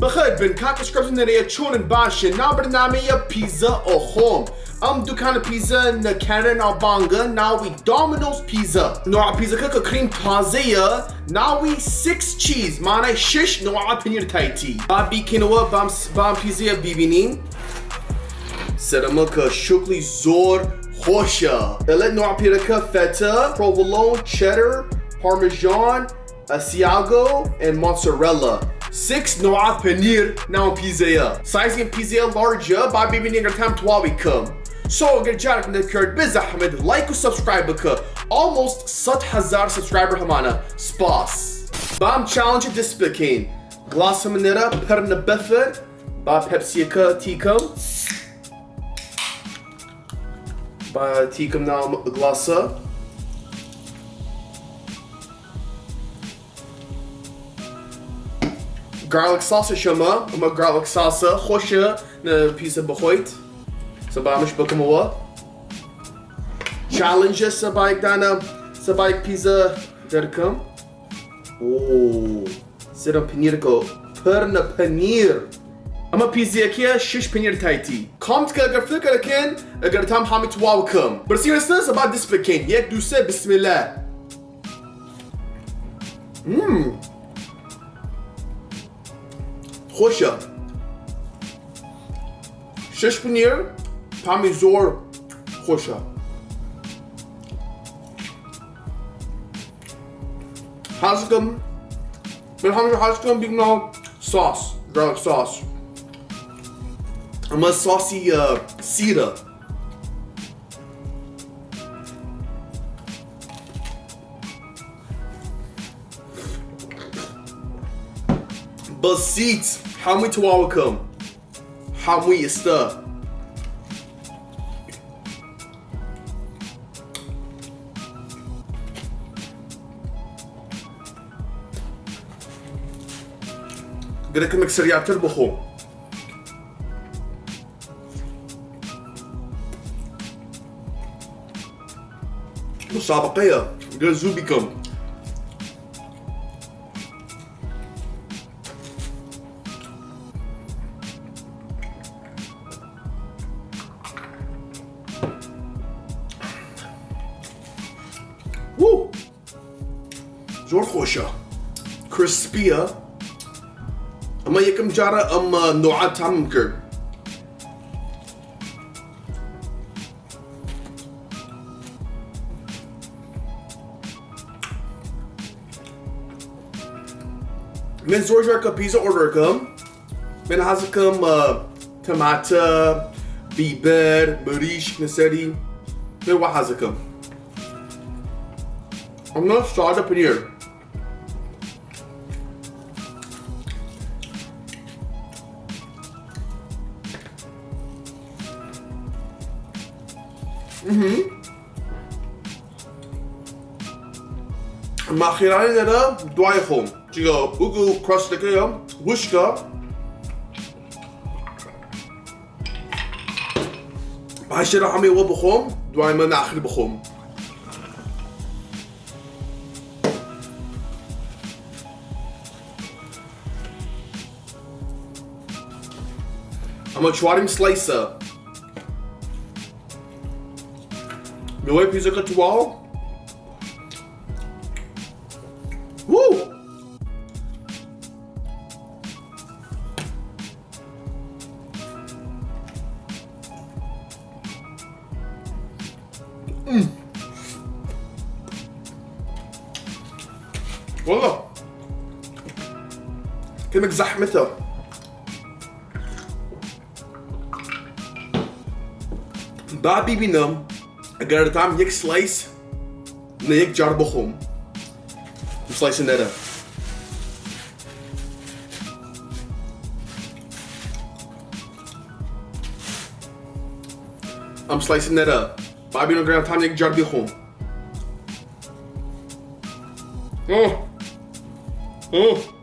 بخير بن كاك شكرت نريا تشون باشا نا برنامج بيزا او خوم دكان بيزا نكارن او بانجا ناوي دومينوز بيزا نوع بيزا كاكا كريم تازية ناوي 6 تشيز معنى 6 نوع بنير تايتي بابي كينوا بام بيزا بيبينين سرمكا شكلي زور خوشا الا نوع بيركا فتا provolone cheddar parmesan asiago and mozzarella 6 نوعات بانير ناو بيزايا سايزين بيزايا لارجا بعد بيبينين غرتام توابيكم سو اگر جارك نكرد بزا حمد لايك و سبسكرايب بكا almost 100,000 سبسكرايبر همانا سباس بام چالنج دسبكين غلاس منيرا پر نبفر با بيبسيكا تيكم با تيكم ناو غلاسا garlic salsa شما وما garlic salsa خوشة بيزا بخويت سبا مش بكم هو challenge سبايك دانا سبايك بيزا دركم اوه سيرم بنيركو برنا بنير اما بيزا كيا شش بنير تايتي كومت كاگر فكر كن اگر تام حامي تواوكم برسير استا سبا دسبكين يك دوسه بسم الله خوشة شش بنير طعمي زور خوشة حازكم من همش حازكم بيقولوا صوص garlic sauce اما صوصي سيرة بسيط حامي تواوكم حامي يستا قدك مكسريات تربخو مسابقية قد زوبيكم وو زور خوشة كريسبية اما يكم جارة اما نوعات تامكر من زور جاركا بيزا اوردركم من هازكم تماتا بيبر مريش نسري من وحازكم اما سادة بنير ما خيراني نرى دوايخهم جيغا اوغو كراستكيا وشكا باشي راح عمي وبخوم دواي ما ناخر بخوم اما شوارم سلايسة نوي بيزا كتواو وو والله كلمك زحمتها بابي بينام اگر تعمل يك سلايس نيك جاربخهم سلايس النرا I'm slicing that up. Bobby no gram time to jar bihom. Oh. Oh.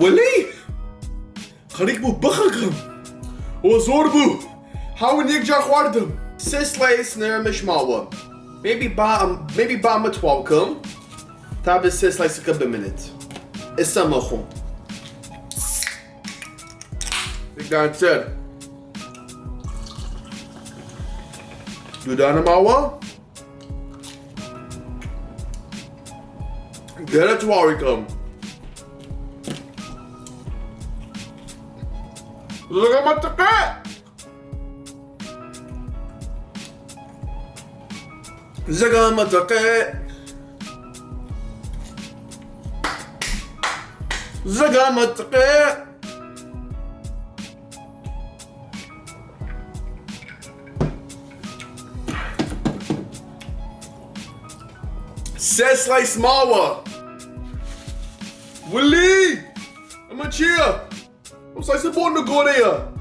ولی خریک بو بخکم و زور بو هاون یک جا خواردم 3 slices نرمش ماوا maybe با متواکم تا به 3 slices که بمینت استم خون بگذار دودان ماوا گرت واریکم زغم منطقه زغم منطقه زغم منطقه slice ماوا ولي اما تشيا وصايص بون نقوريا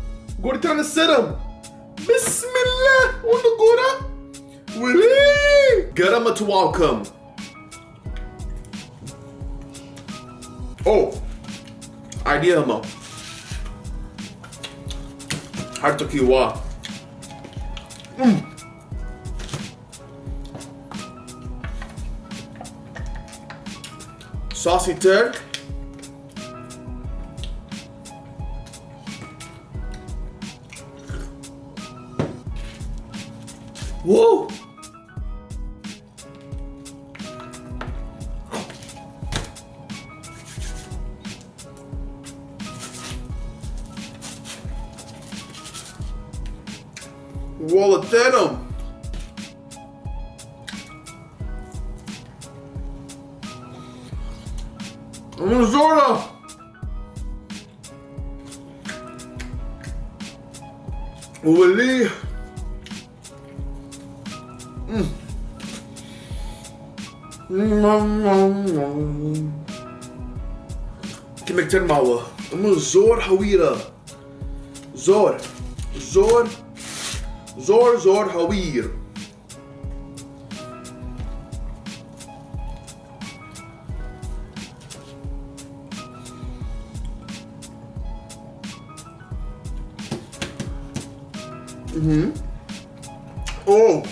قورتان السرم بسم الله ونقورا ولي قرمة welcome oh idea ما حرتك يوا saucy turk whoa wall of denim Zora ولي كما كتير معوة زور حويرة زور حوير Oh.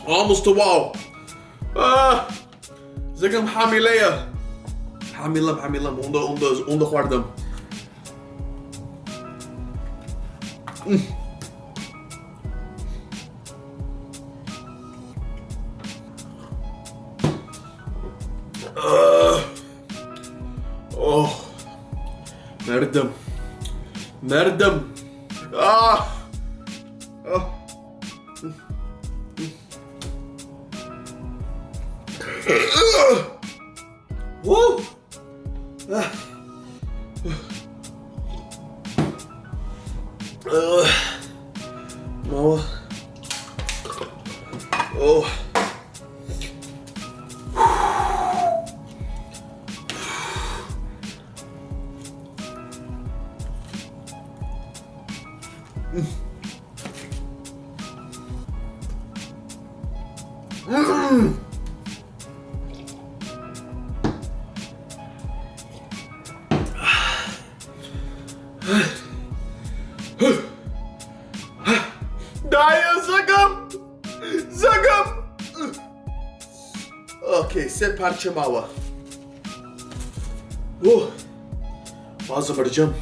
Almost a wall. زكم حاملية. حاملة. Onder خواردم. Oh. Merdem. Woo. No. Oh. Daya Zagam. Okay, set parça mava. Bazı baracağım.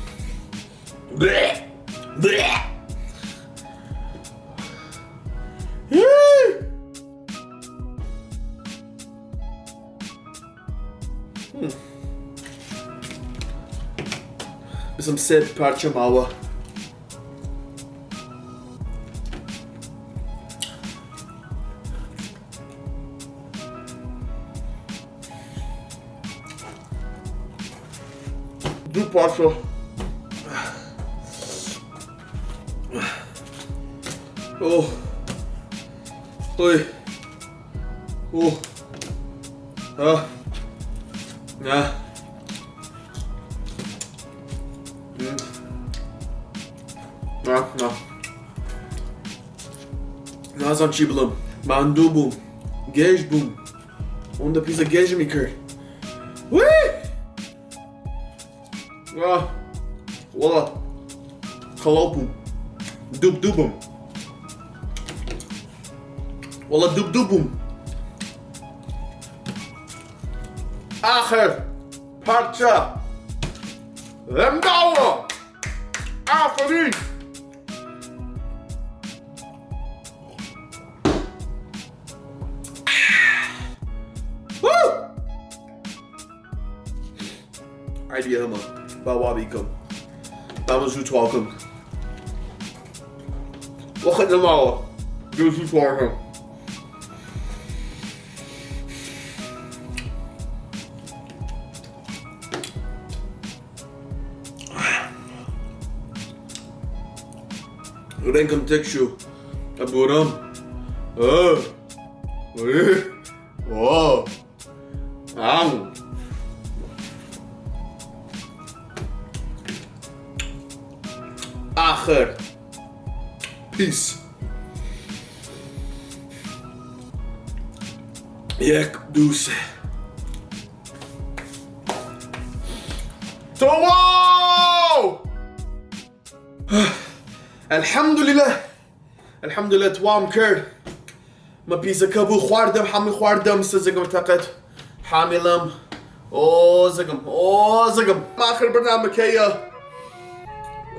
Bizim set parça mava. Du parça. Oh. Oy. Oh. Ah. Ya. No. نازم چی بلم مندو بوم گیج بوم اون دا پیزا گیج میکرد وی والله خلاص بوم دوبم والله دوبم آخر parça Lemdava Aferin Haydi hemen Bababikum Bamazut welcome Wakit na mawa Gözü varım Renkum tek şu Aburam Am آخر Peace یک دوست تواو الحمد لله توام کرد ما پیزا کبو خوردم همه خوردم سزگم تقت حاملم زگم آخر برنامه که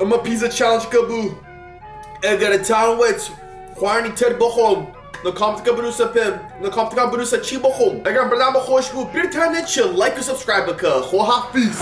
اما پیزا چالنج کبو اگر تاوت خوارنی تر بخوم نکامت که بروسه پیم نکامت که بروسه چی بخوم اگر برنامه خوش بود بیرتانه چل لایک و سبسکرایب که خو حافظ